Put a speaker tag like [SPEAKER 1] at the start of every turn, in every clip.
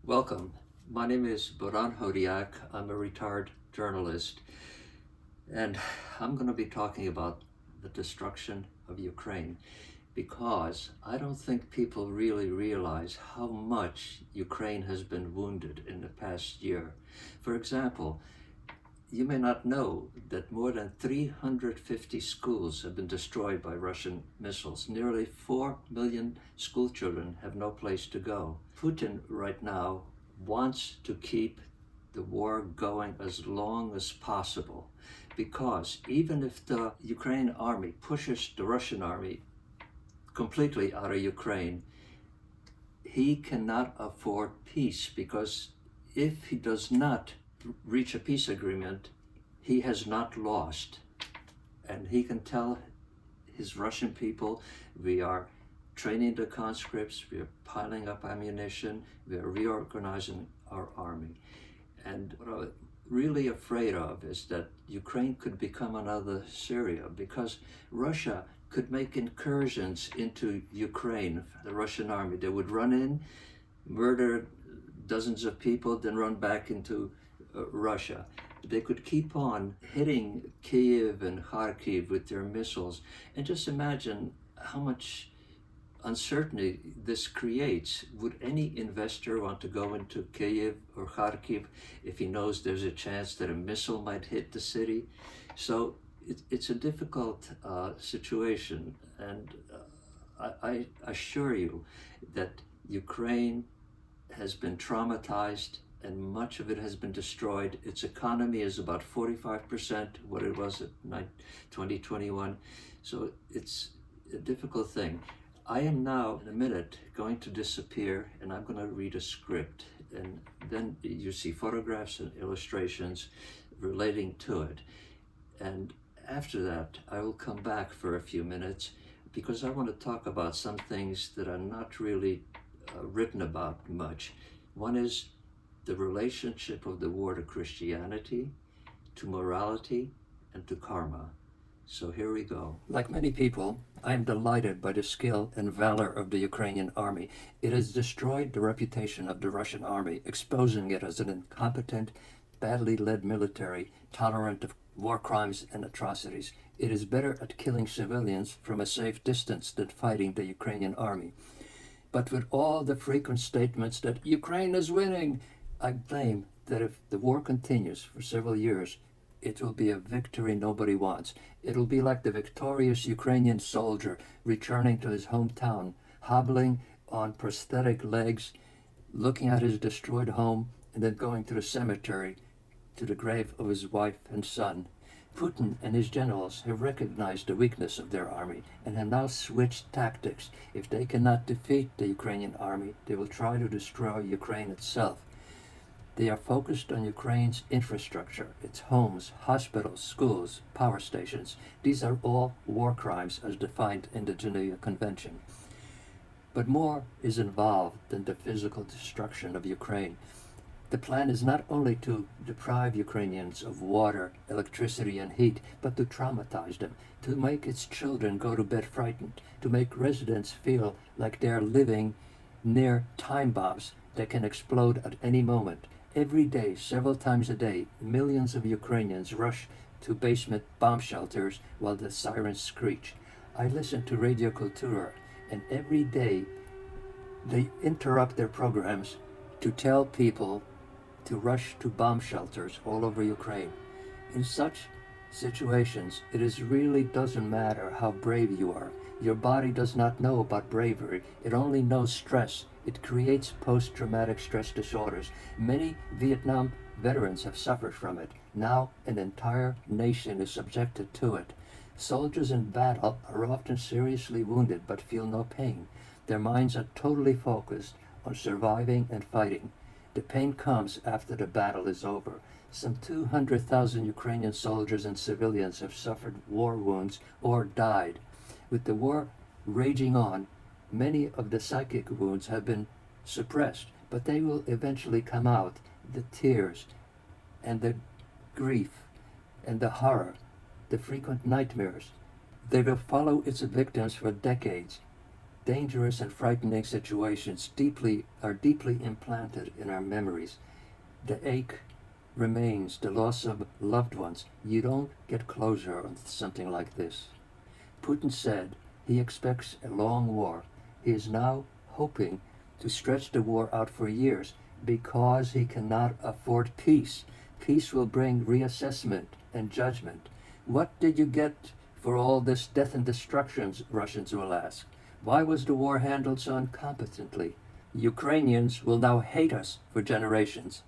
[SPEAKER 1] Welcome. My name is Boran Hodiak. I'm a retired journalist, and I'm going to be talking about the destruction of Ukraine because I don't think people really realize how much Ukraine has been wounded in the past year. For example, you may not know that more than 350 schools have been destroyed by Russian missiles. Nearly 4 million school children have no place to go. Putin right now wants to keep the war going as long as possible because even if the Ukrainian army pushes the Russian army completely out of Ukraine, he cannot afford peace because if he does not reach a peace agreement, he has not lost. And he can tell his Russian people, we are training the conscripts, we are piling up ammunition, we are reorganizing our army. And what I'm really afraid of is that Ukraine could become another Syria because Russia could make incursions into Ukraine, the Russian army. They would run in, murder dozens of people, then run back into Russia. They could keep on hitting Kiev and Kharkiv with their missiles. And just imagine how much uncertainty this creates. Would any investor want to go into Kiev or Kharkiv if he knows there's a chance that a missile might hit the city? So it's a difficult situation. And I assure you that Ukraine has been traumatized and much of it has been destroyed. Its economy is about 45% what it was at 2021. So it's a difficult thing. I am now, in a minute, going to disappear and I'm going to read a script. And then you see photographs and illustrations relating to it. And after that, I will come back for a few minutes because I want to talk about some things that are not really written about much. One is the relationship of the war to Christianity, to morality, and to karma. So here we go. Like many people, I am delighted by the skill and valor of the Ukrainian army. It has destroyed the reputation of the Russian army, exposing it as an incompetent, badly led military, tolerant of war crimes and atrocities. It is better at killing civilians from a safe distance than fighting the Ukrainian army. But with all the frequent statements that Ukraine is winning, I claim that if the war continues for several years, it will be a victory nobody wants. It will be like the victorious Ukrainian soldier returning to his hometown, hobbling on prosthetic legs, looking at his destroyed home, and then going to the cemetery, to the grave of his wife and son. Putin and his generals have recognized the weakness of their army and have now switched tactics. If they cannot defeat the Ukrainian army, they will try to destroy Ukraine itself. They are focused on Ukraine's infrastructure, its homes, hospitals, schools, power stations. These are all war crimes as defined in the Geneva Convention. But more is involved than the physical destruction of Ukraine. The plan is not only to deprive Ukrainians of water, electricity, and heat, but to traumatize them, to make its children go to bed frightened, to make residents feel like they are living near time bombs that can explode at any moment. Every day, several times a day, millions of Ukrainians rush to basement bomb shelters while the sirens screech. I listen to Radio Kultura, and every day they interrupt their programs to tell people to rush to bomb shelters all over Ukraine. In such situations, it really doesn't matter how brave you are. Your body does not know about bravery. It only knows stress. It creates post-traumatic stress disorders. Many Vietnam veterans have suffered from it. Now an entire nation is subjected to it. Soldiers in battle are often seriously wounded but feel no pain. Their minds are totally focused on surviving and fighting. The pain comes after the battle is over. Some 200,000 Ukrainian soldiers and civilians have suffered war wounds or died. With the war raging on, many of the psychic wounds have been suppressed, but they will eventually come out. The tears and the grief and the horror, the frequent nightmares, they will follow its victims for decades. dangerous and frightening situations are deeply implanted in our memories. The ache remains, the loss of loved ones. You don't get closure on something like this. Putin said he expects a long war. He is now hoping to stretch the war out for years because he cannot afford peace. Peace will bring reassessment and judgment. What did you get for all this death and destruction, Russians will ask? Why was the war handled so incompetently? Ukrainians will now hate us for generations.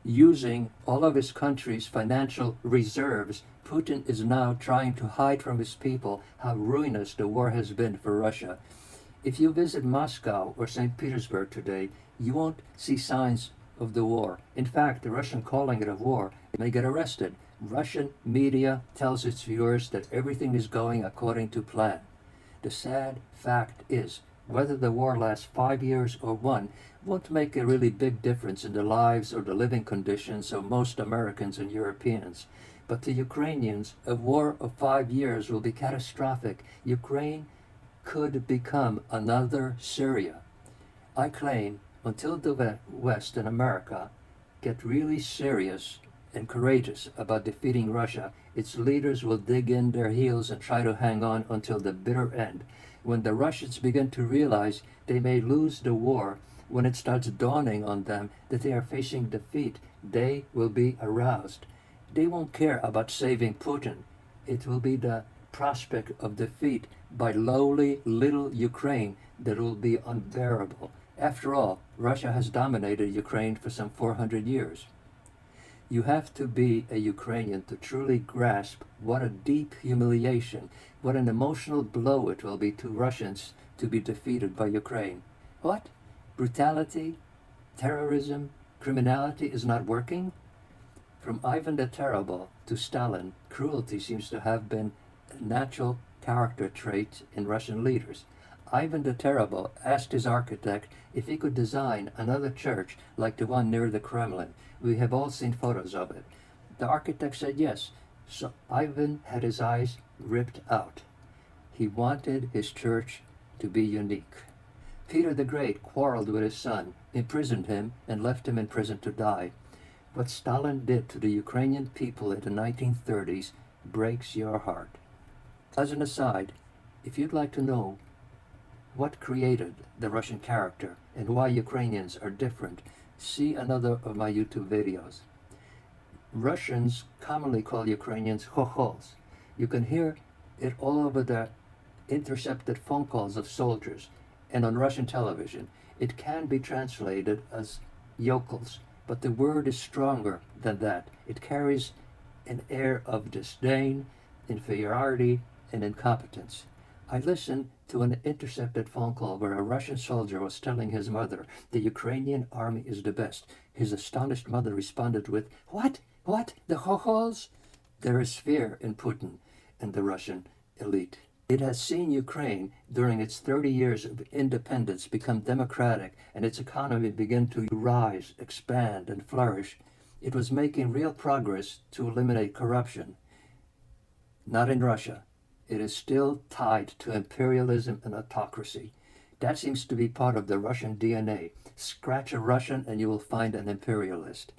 [SPEAKER 1] Using all of his country's financial reserves, Putin is now trying to hide from his people how ruinous the war has been for Russia. If you visit Moscow or St. Petersburg today, you won't see signs of the war. In fact, the Russian calling it a war may get arrested. Russian media tells its viewers that everything is going according to plan. The sad fact is, whether the war lasts 5 years or one won't make a really big difference in the lives or the living conditions of most Americans and Europeans. But to Ukrainians, a war of 5 years will be catastrophic. Ukraine could become another Syria. I claim until the West and America get really serious and courageous about defeating Russia, its leaders will dig in their heels and try to hang on until the bitter end. When the Russians begin to realize they may lose the war, when it starts dawning on them that they are facing defeat, they will be aroused. They won't care about saving Putin. It will be the prospect of defeat by lowly little Ukraine that will be unbearable. After all, Russia has dominated Ukraine for some 400 years. You have to be a Ukrainian to truly grasp what a deep humiliation, what an emotional blow it will be to Russians to be defeated by Ukraine. What? Brutality, terrorism, criminality is not working? From Ivan the Terrible to Stalin, cruelty seems to have been a natural character trait in Russian leaders. Ivan the Terrible asked his architect if he could design another church like the one near the Kremlin. We have all seen photos of it. The architect said yes, so Ivan had his eyes ripped out. He wanted his church to be unique. Peter the Great quarreled with his son, imprisoned him, and left him in prison to die. What Stalin did to the Ukrainian people in the 1930s breaks your heart. As an aside, if you'd like to know what created the Russian character and why Ukrainians are different, see another of my YouTube videos. Russians commonly call Ukrainians chochols. You can hear it all over the intercepted phone calls of soldiers and on Russian television. It can be translated as yokels, but the word is stronger than that. It carries an air of disdain, inferiority, and incompetence. I listened to an intercepted phone call where a Russian soldier was telling his mother, "The Ukrainian army is the best." His astonished mother responded with, "What? What? The chochols?" There is fear in Putin and the Russian elite. It has seen Ukraine, during its 30 years of independence, become democratic and its economy begin to rise, expand, and flourish. It was making real progress to eliminate corruption. Not in Russia. It is still tied to imperialism and autocracy. That seems to be part of the Russian DNA. Scratch a Russian and you will find an imperialist.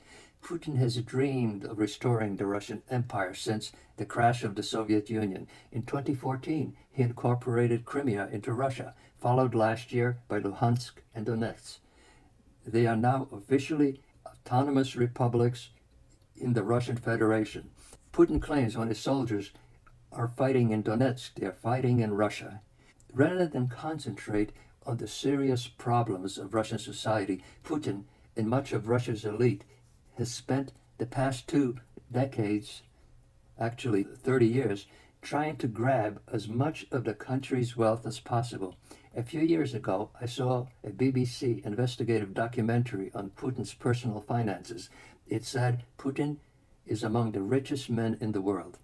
[SPEAKER 1] Putin has dreamed of restoring the Russian Empire since the crash of the Soviet Union. In 2014, he incorporated Crimea into Russia, followed last year by Luhansk and Donetsk. They are now officially autonomous republics in the Russian Federation. Putin claims when his soldiers are fighting in Donetsk, they are fighting in Russia. Rather than concentrate on the serious problems of Russian society, Putin and much of Russia's elite has spent the past 2 decades, actually 30 years, trying to grab as much of the country's wealth as possible. A few years ago, I saw a BBC investigative documentary on Putin's personal finances. It said Putin is among the richest men in the world.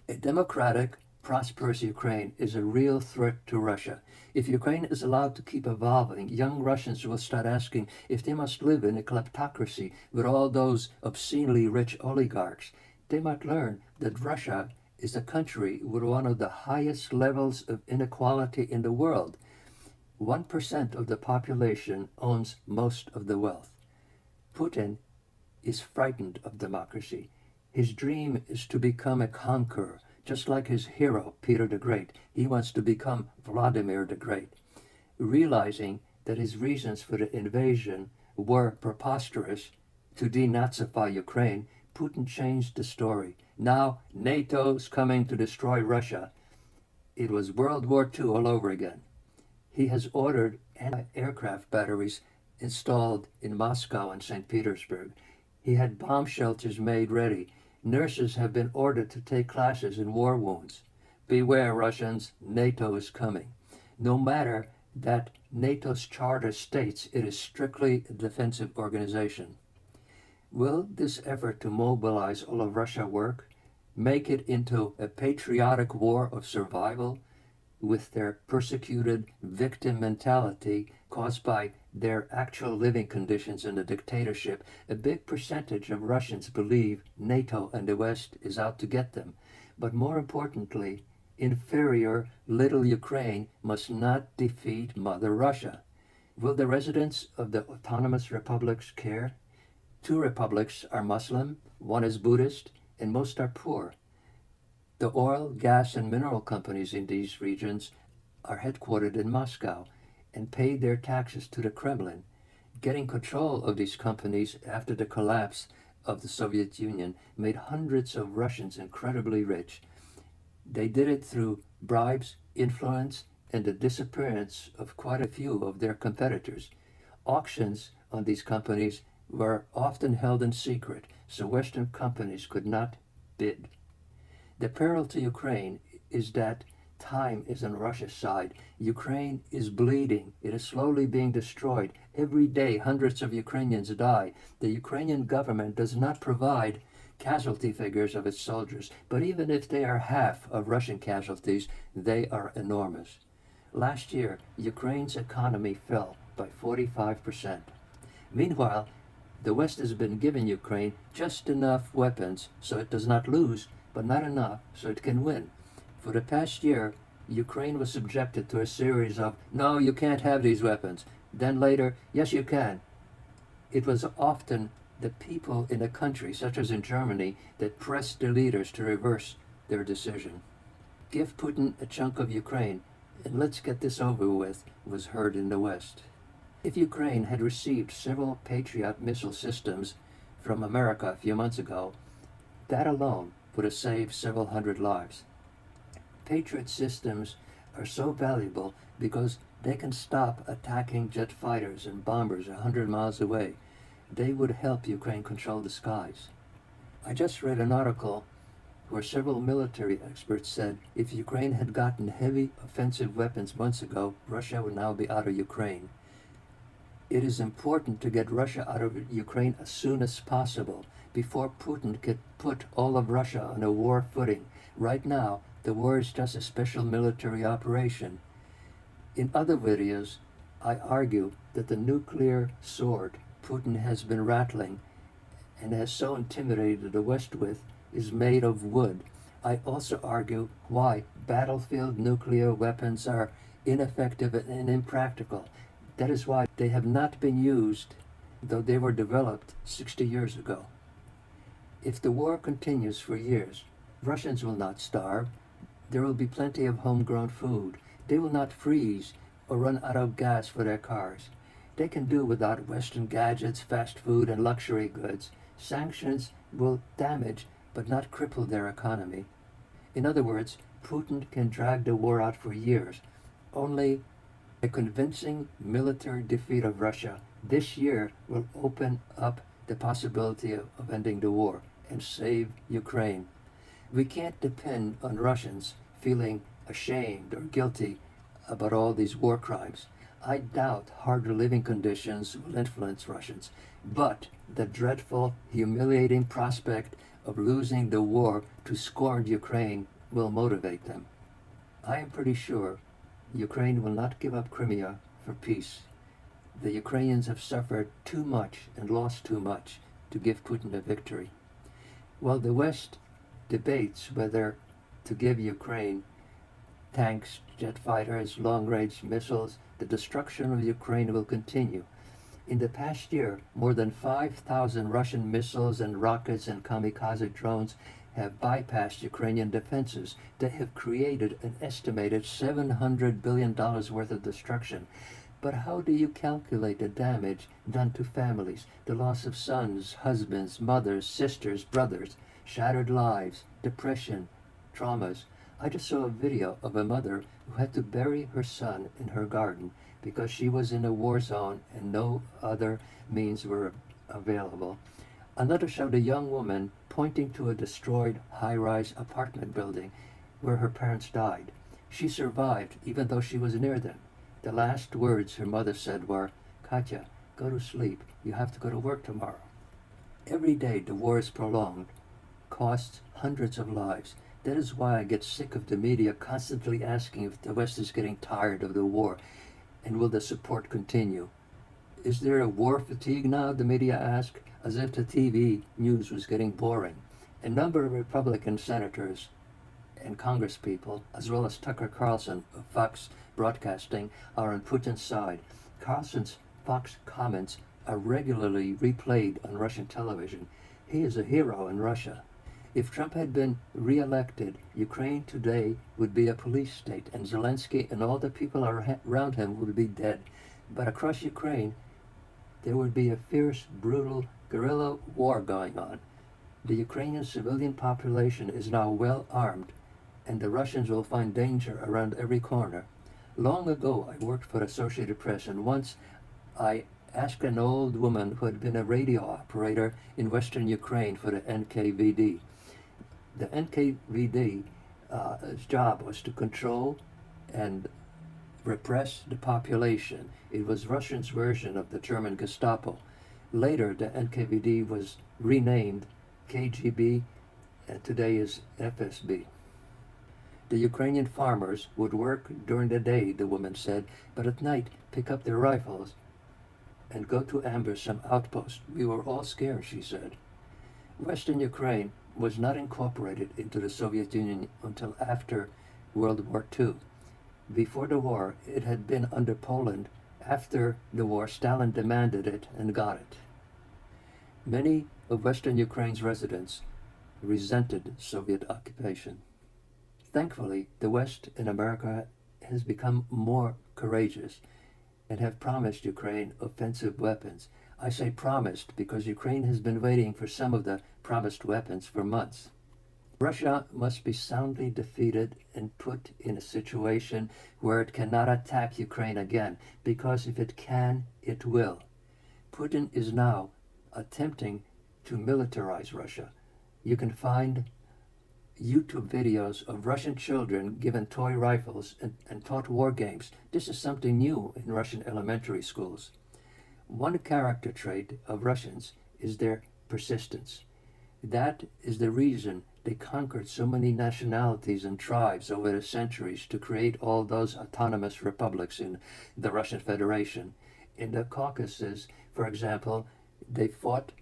[SPEAKER 1] A democratic, prosperous Ukraine is a real threat to Russia. If Ukraine is allowed to keep evolving, young Russians will start asking if they must live in a kleptocracy with all those obscenely rich oligarchs. They might learn that Russia is a country with one of the highest levels of inequality in the world. 1% of the population owns most of the wealth. Putin is frightened of democracy. His dream is to become a conqueror, just like his hero, Peter the Great. He wants to become Vladimir the Great. Realizing that his reasons for the invasion were preposterous to denazify Ukraine, Putin changed the story. Now NATO's coming to destroy Russia. It was World War II all over again. He has ordered anti-aircraft batteries installed in Moscow and St. Petersburg. He had bomb shelters made ready. Nurses have been ordered to take classes in war wounds. Beware, Russians, NATO is coming. No matter that NATO's charter states it is strictly a defensive organization. Will this effort to mobilize all of Russia work? Make it into a patriotic war of survival with their persecuted victim mentality caused by their actual living conditions in the dictatorship? A big percentage of Russians believe NATO and the West is out to get them. But more importantly, inferior little Ukraine must not defeat Mother Russia. Will the residents of the autonomous republics care? 2 republics are Muslim, 1 is Buddhist, and most are poor. The oil, gas, and mineral companies in these regions are headquartered in Moscow and pay their taxes to the Kremlin. Getting control of these companies after the collapse of the Soviet Union made hundreds of Russians incredibly rich. They did it through bribes, influence, and the disappearance of quite a few of their competitors. Auctions on these companies were often held in secret, so Western companies could not bid. The peril to Ukraine is that time is on Russia's side. Ukraine is bleeding. It is slowly being destroyed. Every day, hundreds of Ukrainians die. The Ukrainian government does not provide casualty figures of its soldiers, but even if they are half of Russian casualties, they are enormous. Last year, Ukraine's economy fell by 45%. Meanwhile, the West has been giving Ukraine just enough weapons so it does not lose, but not enough so it can win. For the past year, Ukraine was subjected to a series of, no, you can't have these weapons. Then later, yes, you can. It was often the people in a country, such as in Germany, that pressed their leaders to reverse their decision. Give Putin a chunk of Ukraine, and let's get this over with, was heard in the West. If Ukraine had received several Patriot missile systems from America a few months ago, that alone would have saved several hundred lives. Patriot systems are so valuable because they can stop attacking jet fighters and bombers 100 miles away. They would help Ukraine control the skies. I just read an article where several military experts said if Ukraine had gotten heavy offensive weapons months ago, Russia would now be out of Ukraine. It is important to get Russia out of Ukraine as soon as possible, before Putin could put all of Russia on a war footing. Right now, the war is just a special military operation. In other videos, I argue that the nuclear sword Putin has been rattling and has so intimidated the West with is made of wood. I also argue why battlefield nuclear weapons are ineffective and impractical. That is why they have not been used, though they were developed 60 years ago. If the war continues for years, Russians will not starve. There will be plenty of homegrown food. They will not freeze or run out of gas for their cars. They can do without Western gadgets, fast food, and luxury goods. Sanctions will damage but not cripple their economy. In other words, Putin can drag the war out for years. Only a convincing military defeat of Russia this year will open up the possibility of ending the war and save Ukraine. We can't depend on Russians feeling ashamed or guilty about all these war crimes. I doubt harder living conditions will influence Russians, but the dreadful, humiliating prospect of losing the war to scorned Ukraine will motivate them. I am pretty sure Ukraine will not give up Crimea for peace. The Ukrainians have suffered too much and lost too much to give Putin a victory. While the West debates whether to give Ukraine tanks, jet fighters, long-range missiles, the destruction of Ukraine will continue. In the past year, more than 5,000 Russian missiles and rockets and kamikaze drones have bypassed Ukrainian defenses. They have created an estimated $700 billion worth of destruction. But how do you calculate the damage done to families, the loss of sons, husbands, mothers, sisters, brothers, shattered lives, depression, traumas? I just saw a video of a mother who had to bury her son in her garden because she was in a war zone and no other means were available. Another showed a young woman pointing to a destroyed high-rise apartment building where her parents died. She survived even though she was near them. The last words her mother said were, "Katya, go to sleep. You have to go to work tomorrow." Every day the war is prolonged, costs hundreds of lives. That is why I get sick of the media constantly asking if the West is getting tired of the war and will the support continue. Is there a war fatigue now, the media ask, as if the TV news was getting boring. A number of Republican senators and congresspeople, as well as Tucker Carlson of Fox Broadcasting, are on Putin's side. Carlson's Fox comments are regularly replayed on Russian television. He is a hero in Russia. If Trump had been re-elected, Ukraine today would be a police state, and Zelensky and all the people around him would be dead. But across Ukraine, there would be a fierce, brutal guerrilla war going on. The Ukrainian civilian population is now well armed, and the Russians will find danger around every corner. Long ago, I worked for Associated Press, and once I asked an old woman who had been a radio operator in Western Ukraine for the NKVD. The NKVD's job was to control and repress the population. It was Russia's version of the German Gestapo. Later, the NKVD was renamed KGB, and today is FSB. The Ukrainian farmers would work during the day, the woman said, but at night pick up their rifles and go to ambush some outpost. We were all scared, she said. Western Ukraine was not incorporated into the Soviet Union until after World War II. Before the war, it had been under Poland. After the war, Stalin demanded it and got it. Many of Western Ukraine's residents resented Soviet occupation. Thankfully, the West in America has become more courageous and have promised Ukraine offensive weapons. I say promised because Ukraine has been waiting for some of the promised weapons for months. Russia must be soundly defeated and put in a situation where it cannot attack Ukraine again, because if it can, it will. Putin is now attempting to militarize Russia. You can find YouTube videos of Russian children given toy rifles and taught war games. This is something new in Russian elementary schools. One character trait of Russians is their persistence. That is the reason they conquered so many nationalities and tribes over the centuries to create all those autonomous republics in the Russian Federation. In the Caucasus, for example, they fought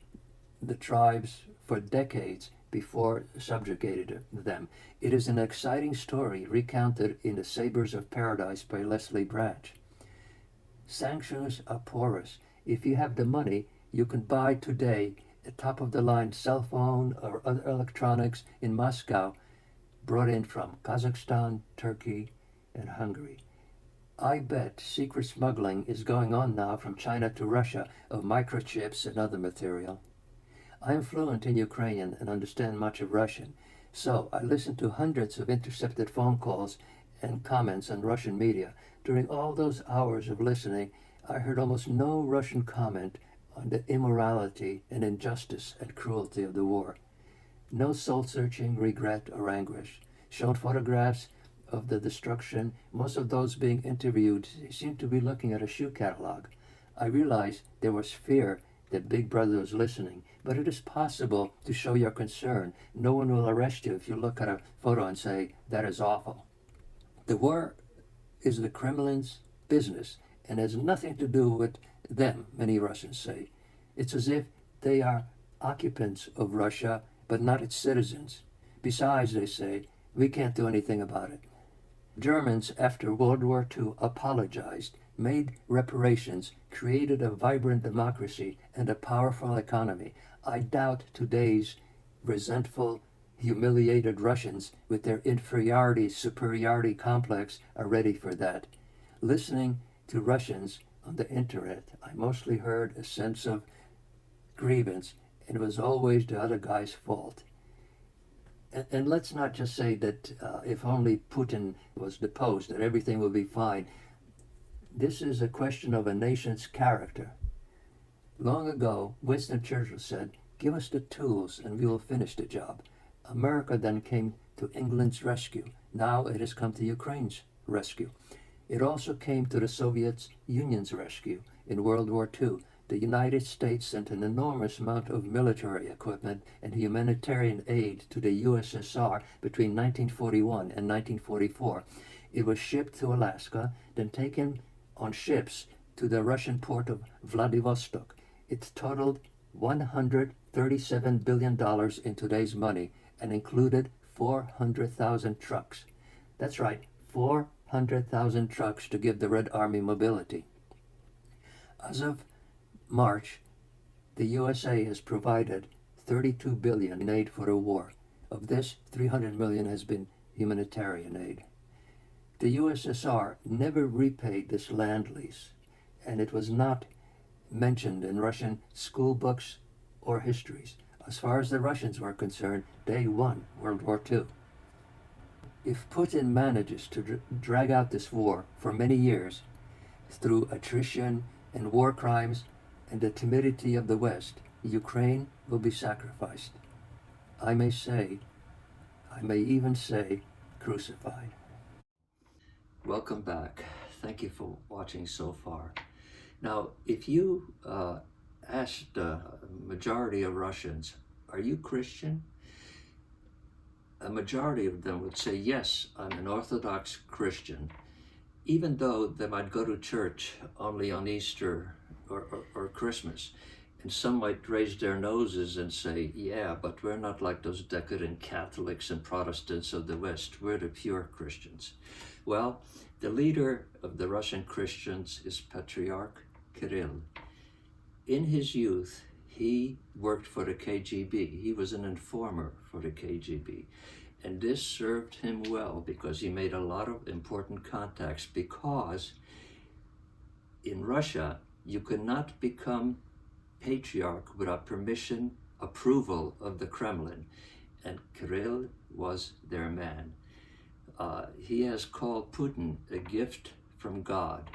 [SPEAKER 1] the tribes for decades before subjugated them. It is an exciting story recounted in The Sabers of Paradise by Leslie Branch. Sanctions are porous. If you have the money, you can buy today a top-of-the-line cell phone or other electronics in Moscow, brought in from Kazakhstan, Turkey, and Hungary. I bet secret smuggling is going on now from China to Russia of microchips and other material. I am fluent in Ukrainian and understand much of Russian, so I listened to hundreds of intercepted phone calls and comments on Russian media. During all those hours of listening, I heard almost no Russian comment on the immorality and injustice and cruelty of the war. No soul-searching regret or anguish. Shown photographs of the destruction. Most of those being interviewed seemed to be looking at a shoe catalog. I realized there was fear that Big Brother was listening, but it is possible to show your concern. No one will arrest you if you look at a photo and say, that is awful. The war is the Kremlin's business and has nothing to do with them, many Russians say. It's as if they are occupants of Russia, but not its citizens. Besides, they say, we can't do anything about it. Germans, after World War II, apologized. made reparations, created a vibrant democracy and a powerful economy. I doubt today's resentful, humiliated Russians with their inferiority, superiority complex are ready for that. Listening to Russians on the internet, I mostly heard a sense of grievance, and it was always the other guy's fault. And let's not just say that if only Putin was deposed, that everything will be fine. This is a question of a nation's character. Long ago, Winston Churchill said, "Give us the tools and we will finish the job." America then came to England's rescue. Now it has come to Ukraine's rescue. It also came to the Soviet Union's rescue in World War II. The United States sent an enormous amount of military equipment and humanitarian aid to the USSR between 1941 and 1944. It was shipped to Alaska, then taken on ships to the Russian port of Vladivostok. It totaled $137 billion in today's money and included 400,000 trucks. That's right, 400,000 trucks to give the Red Army mobility. As of March, the USA has provided $32 billion in aid for the war. Of this, $300 million has been humanitarian aid. The USSR never repaid this land lease, and it was not mentioned in Russian school books or histories. As far as the Russians were concerned, they won World War II. If Putin manages to drag out this war for many years through attrition and war crimes and the timidity of the West, Ukraine will be sacrificed. I may even say, crucified. Welcome back. Thank you for watching so far. Now, if you asked the majority of Russians, "Are you Christian?" a majority of them would say, "Yes, I'm an Orthodox Christian," even though they might go to church only on Easter or Christmas. And some might raise their noses and say, "Yeah, but we're not like those decadent Catholics and Protestants of the West. We're the pure Christians." Well, the leader of the Russian Christians is Patriarch Kirill. In his youth, he worked for the KGB. He was an informer for the KGB. And this served him well because he made a lot of important contacts, because in Russia, you could not become patriarch without permission, approval of the Kremlin. And Kirill was their man. He has called Putin a gift from God.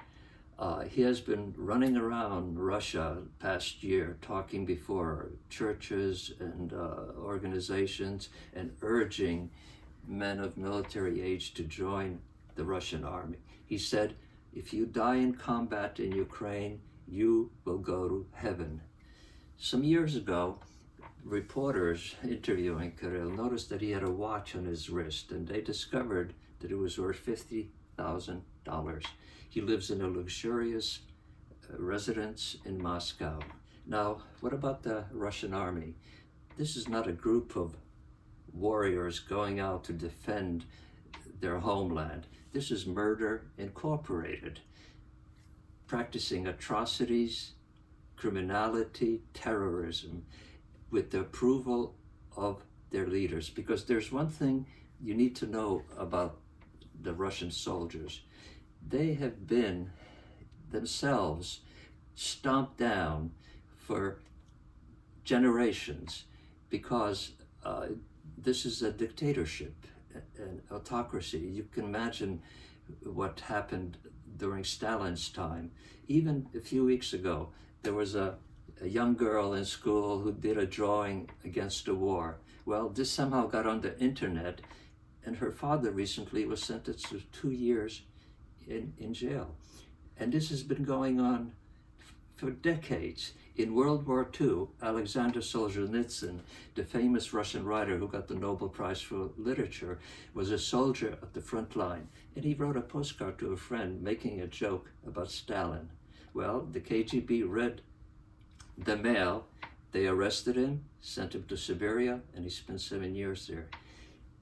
[SPEAKER 1] He has been running around Russia past year, talking before churches and organizations and urging men of military age to join the Russian army. He said, "If you die in combat in Ukraine, you will go to heaven." Some years ago, reporters interviewing Kirill noticed that he had a watch on his wrist, and they discovered that it was worth $50,000. He lives in a luxurious residence in Moscow. Now, what about the Russian army? This is not a group of warriors going out to defend their homeland. This is Murder Incorporated, practicing atrocities, criminality, terrorism, with the approval of their leaders. Because there's one thing you need to know about the Russian soldiers. They have been themselves stomped down for generations, because this is a dictatorship, an autocracy. You can imagine what happened during Stalin's time. Even a few weeks ago, there was a young girl in school who did a drawing against the war. Well, this somehow got on the internet, and her father recently was sentenced to 2 years in jail. And this has been going on for decades. In World War II, Alexander Solzhenitsyn, the famous Russian writer who got the Nobel Prize for Literature, was a soldier at the front line. And he wrote a postcard to a friend making a joke about Stalin. Well, the KGB read the mail, they arrested him, sent him to Siberia, and he spent 7 years there.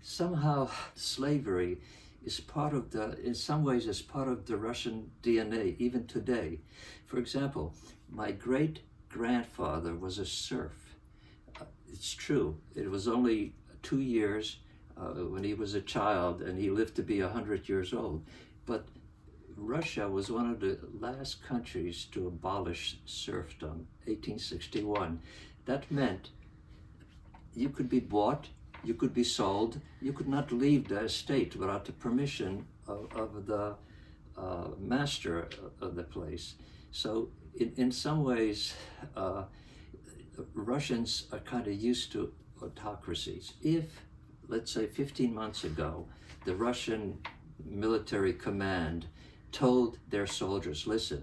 [SPEAKER 1] Somehow, slavery is part of in some ways, is part of the Russian DNA, even today. For example, my great-grandfather was a serf. It's true, it was only 2 years when he was a child, and he lived to be 100 years old. But Russia was one of the last countries to abolish serfdom, 1861. That meant you could be bought, you could be sold, you could not leave the estate without the permission of the master of the place. So in some ways, Russians are kind of used to autocracies. If, let's say 15 months ago, the Russian military command told their soldiers, listen,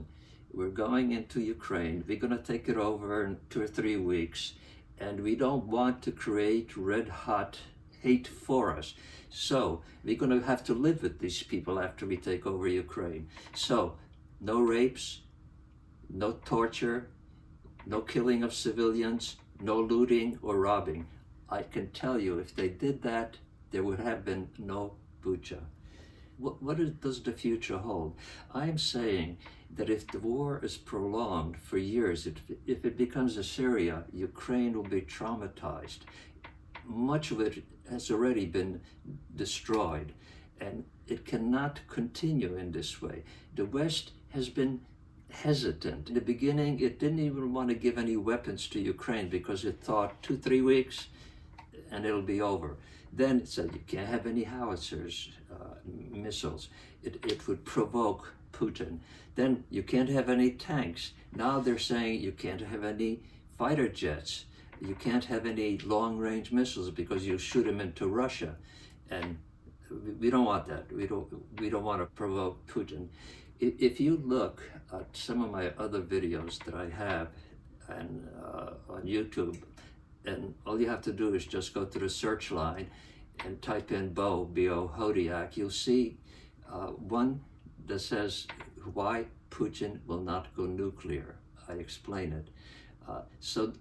[SPEAKER 1] we're going into Ukraine, we're going to take it over in 2 or 3 weeks, and we don't want to create red-hot hate for us. So we're going to have to live with these people after we take over Ukraine. So no rapes, no torture, no killing of civilians, no looting or robbing. I can tell you, if they did that, there would have been no Bucha. What does the future hold? I am saying that if the war is prolonged for years, if it becomes a Syria, Ukraine will be traumatized. Much of it has already been destroyed, and it cannot continue in this way. The West has been hesitant. In the beginning, it didn't even want to give any weapons to Ukraine because it thought 2-3 weeks and it'll be over. Then it said you can't have any howitzers, missiles. It would provoke Putin. Then you can't have any tanks. Now they're saying you can't have any fighter jets. You can't have any long-range missiles because you'll shoot them into Russia. And we don't want that. We don't want to provoke Putin. If you look at some of my other videos that I have and on YouTube, and all you have to do is just go to the search line and type in Bo, B-O, Hodiak, you'll see one that says why Putin will not go nuclear. I explain it. So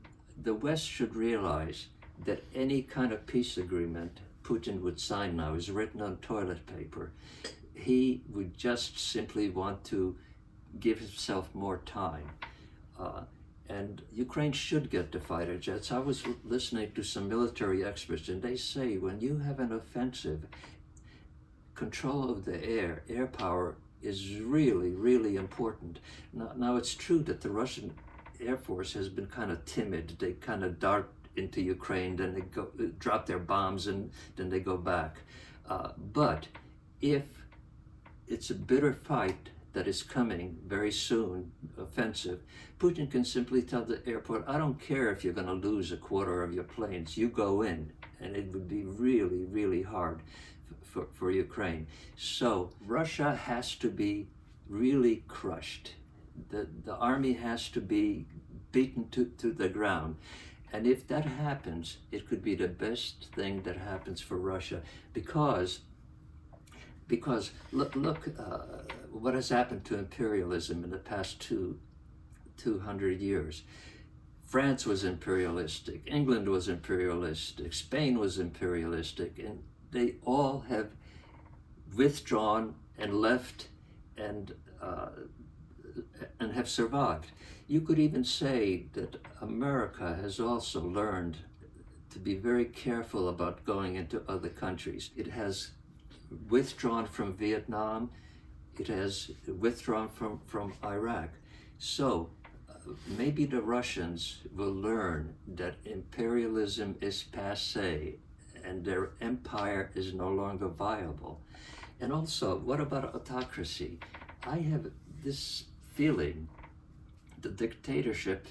[SPEAKER 1] the West should realize that any kind of peace agreement Putin would sign now is written on toilet paper. He would just simply want to give himself more time. And Ukraine should get the fighter jets. I was listening to some military experts, and they say when you have an offensive, control of the air power is really, really important. Now it's true that the Russian Air Force has been kind of timid. They kind of dart into Ukraine, then they drop their bombs, and then they go back. But if it's a bitter fight that is coming very soon, offensive, Putin can simply tell the airport, I don't care if you're going to lose a quarter of your planes, you go in. And it would be really, really hard for Ukraine. So Russia has to be really crushed. The army has to be beaten to the ground. And if that happens, it could be the best thing that happens for Russia, because look what has happened to imperialism in the past 200 years. France was imperialistic, England was imperialistic, Spain was imperialistic, and they all have withdrawn and left and have survived. You could even say that America has also learned to be very careful about going into other countries. It has withdrawn from Vietnam, it has withdrawn from Iraq. So maybe the Russians will learn that imperialism is passé and their empire is no longer viable. And also, what about autocracy? I have this feeling that dictatorship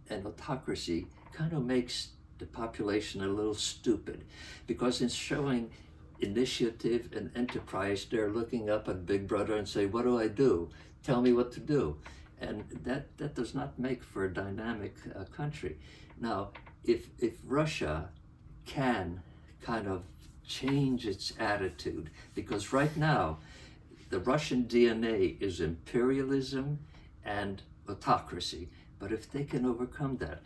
[SPEAKER 1] and autocracy kind of makes the population a little stupid, because in showing initiative and enterprise, they're looking up at Big Brother and say, what do I do? Tell me what to do. And that does not make for a dynamic country. Now, if Russia can kind of change its attitude, because right now, the Russian DNA is imperialism and autocracy. But if they can overcome that,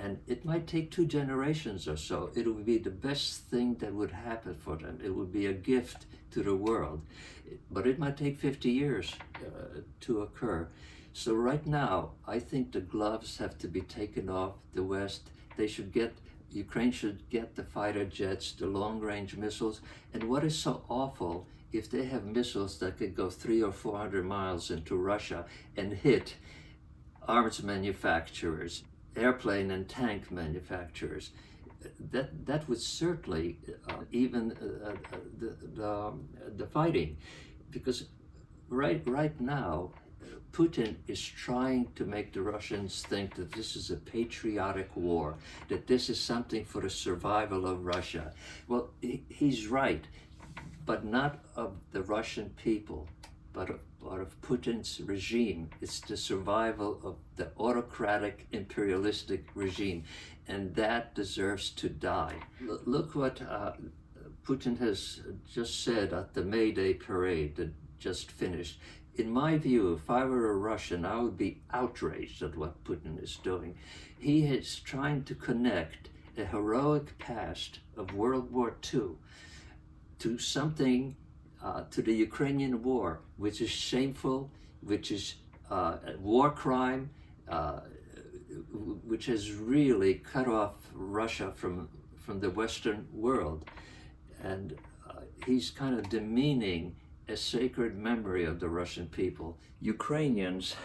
[SPEAKER 1] And it might take 2 generations or so. It would be the best thing that would happen for them. It would be a gift to the world. But it might take 50 years to occur. So right now, I think the gloves have to be taken off the West. Ukraine should get the fighter jets, the long-range missiles. And what is so awful, if they have missiles that could go 300 or 400 miles into Russia and hit arms manufacturers, airplane and tank manufacturers, that would certainly even the fighting, because right now Putin is trying to make the Russians think that this is a patriotic war, that this is something for the survival of Russia. Well, he's right, but not of the Russian people, but of Putin's regime. It's the survival of the autocratic imperialistic regime, and that deserves to die. Look what Putin has just said at the May Day parade that just finished. In my view, if I were a Russian, I would be outraged at what Putin is doing. He is trying to connect a heroic past of World War II to something, to the Ukrainian war, which is shameful, which is a war crime, which has really cut off Russia from the Western world. And he's kind of demeaning a sacred memory of the Russian people. Ukrainians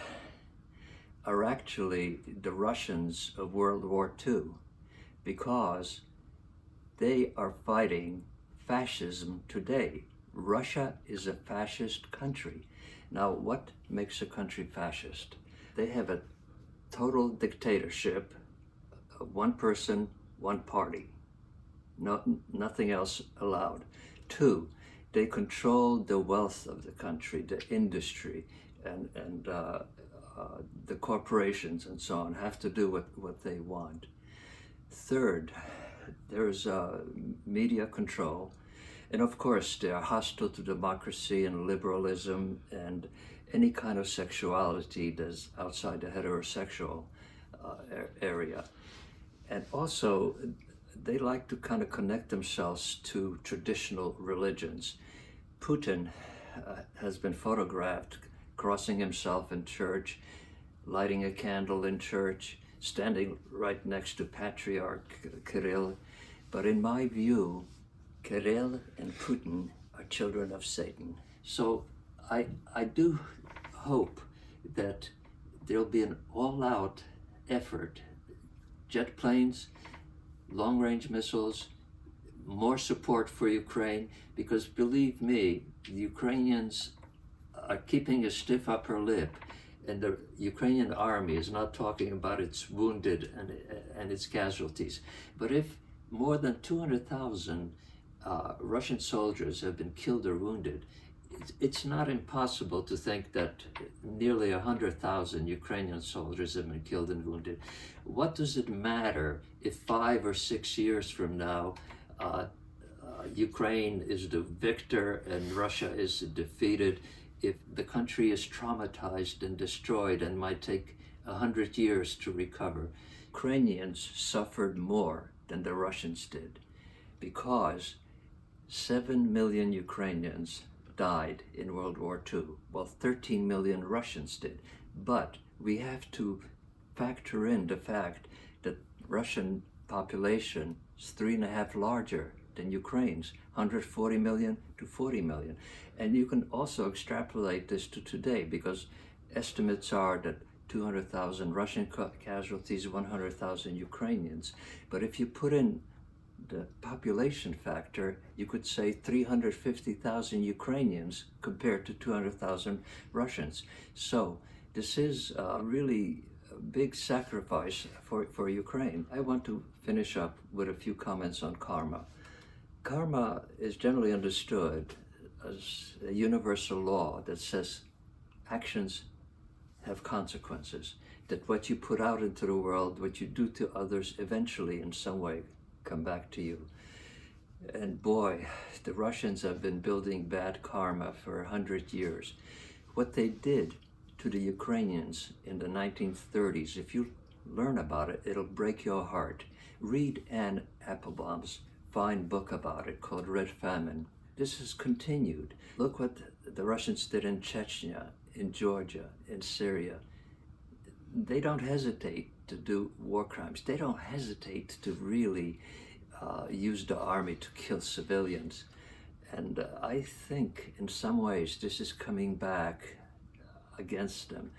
[SPEAKER 1] are actually the Russians of World War II because they are fighting fascism today. Russia is a fascist country. Now, what makes a country fascist? They have a total dictatorship of one person, one party. Nothing else allowed. 2, they control the wealth of the country, the industry, and the corporations and so on have to do what they want. 3rd, there's media control. And of course, they are hostile to democracy and liberalism and any kind of sexuality that's outside the heterosexual area. And also, they like to kind of connect themselves to traditional religions. Putin has been photographed crossing himself in church, lighting a candle in church, standing right next to Patriarch Kirill. But in my view, Kirill and Putin are children of Satan. So I do hope that there'll be an all-out effort, jet planes, long-range missiles, more support for Ukraine, because believe me, the Ukrainians are keeping a stiff upper lip, and the Ukrainian army is not talking about its wounded and its casualties. But if more than 200,000 Russian soldiers have been killed or wounded, it's not impossible to think that nearly 100,000 Ukrainian soldiers have been killed and wounded. What does it matter if 5 or 6 years from now Ukraine is the victor and Russia is defeated, if the country is traumatized and destroyed and might take 100 years to recover? Ukrainians suffered more than the Russians did because 7 million Ukrainians died in World War II, while 13 million Russians did. But we have to factor in the fact that Russian population is 3.5 larger than Ukraine's, 140 million to 40 million. And you can also extrapolate this to today, because estimates are that 200,000 Russian casualties, 100,000 Ukrainians. But if you put in the population factor, you could say 350,000 Ukrainians compared to 200,000 Russians. So this is really a big sacrifice for Ukraine. I want to finish up with a few comments on karma. Karma is generally understood as a universal law that says actions have consequences, that what you put out into the world, what you do to others, eventually in some way come back to you. And boy, the Russians have been building bad karma for 100 years. What they did to the Ukrainians in the 1930s, if you learn about it. It'll break your heart. Read Anne Applebaum's fine book about it called Red Famine. This has continued. Look what the Russians did in Chechnya, in Georgia, in Syria. They don't hesitate to do war crimes. They don't hesitate to really use the army to kill civilians. And I think in some ways this is coming back against them.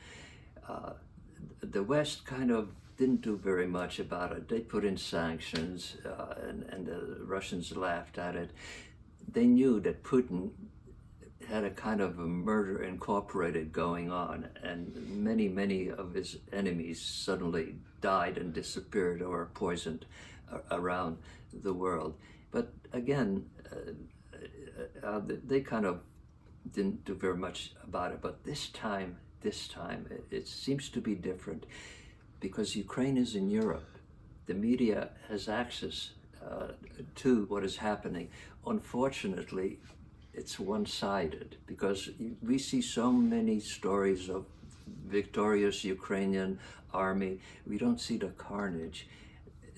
[SPEAKER 1] The West kind of didn't do very much about it. They put in sanctions and the Russians laughed at it. They knew that Putin had a kind of a murder incorporated going on, and many of his enemies suddenly died and disappeared or were poisoned around the world. But again, they kind of didn't do very much about it. But this time, it seems to be different because Ukraine is in Europe. The media has access to what is happening. Unfortunately, it's one-sided because we see so many stories of victorious Ukrainian army. We don't see the carnage.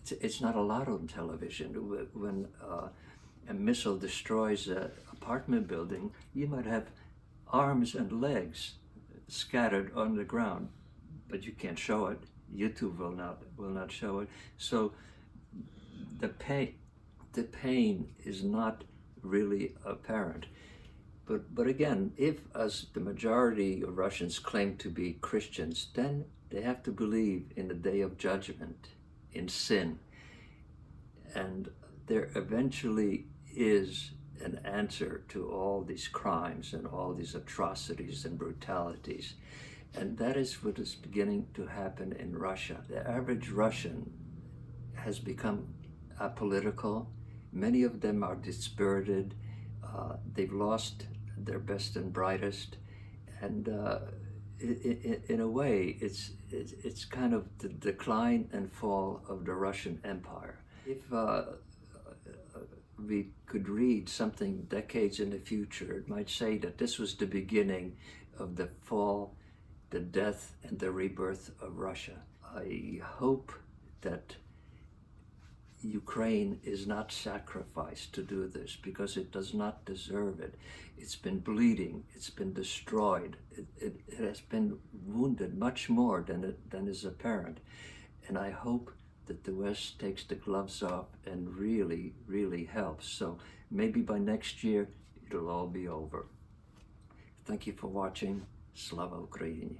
[SPEAKER 1] It's not allowed on television. When a missile destroys an apartment building, you might have arms and legs scattered on the ground, but you can't show it. YouTube will not show it. So the pain is not really apparent. But again, if, as the majority of Russians claim to be Christians, then they have to believe in the day of judgment, in sin. And there eventually is an answer to all these crimes and all these atrocities and brutalities. And that is what is beginning to happen in Russia. The average Russian has become apolitical. Many of them are dispirited. They've lost their best and brightest. And in a way, it's kind of the decline and fall of the Russian Empire. If we could read something decades in the future, it might say that this was the beginning of the fall, the death, and the rebirth of Russia. I hope that Ukraine is not sacrificed to do this because it does not deserve it. It's been bleeding, it's been destroyed, it has been wounded much more than is apparent. And I hope that the West takes the gloves off and really helps. So maybe by next year, it'll all be over. Thank you for watching. Slava Ukraini.